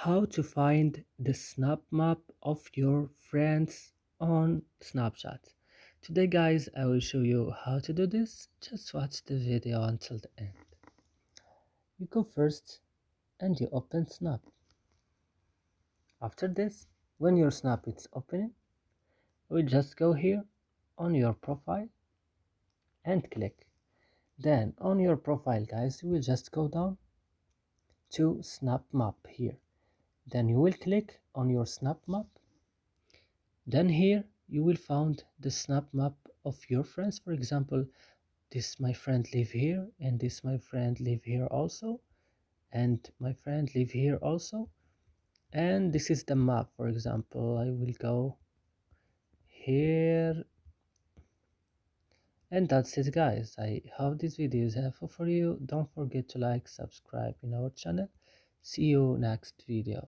how to find the snap map of your friends on Snapchat. Today guys, I will show you how to do this. Just watch the video until the end. You go first and you open Snap. After this, when your Snap is opening, we just go here on your profile and click. Then on your profile guys, you will just go down to Snap Map here. Then you will click on your Snap Map. Then here you will find the snap map of your friends. For example, this my friend live here, and this my friend live here also, and my friend live here also. And this is the map. For example, I will go here, and that's it guys. I hope this video is helpful for you. Don't forget to like, subscribe in our channel. See you next video.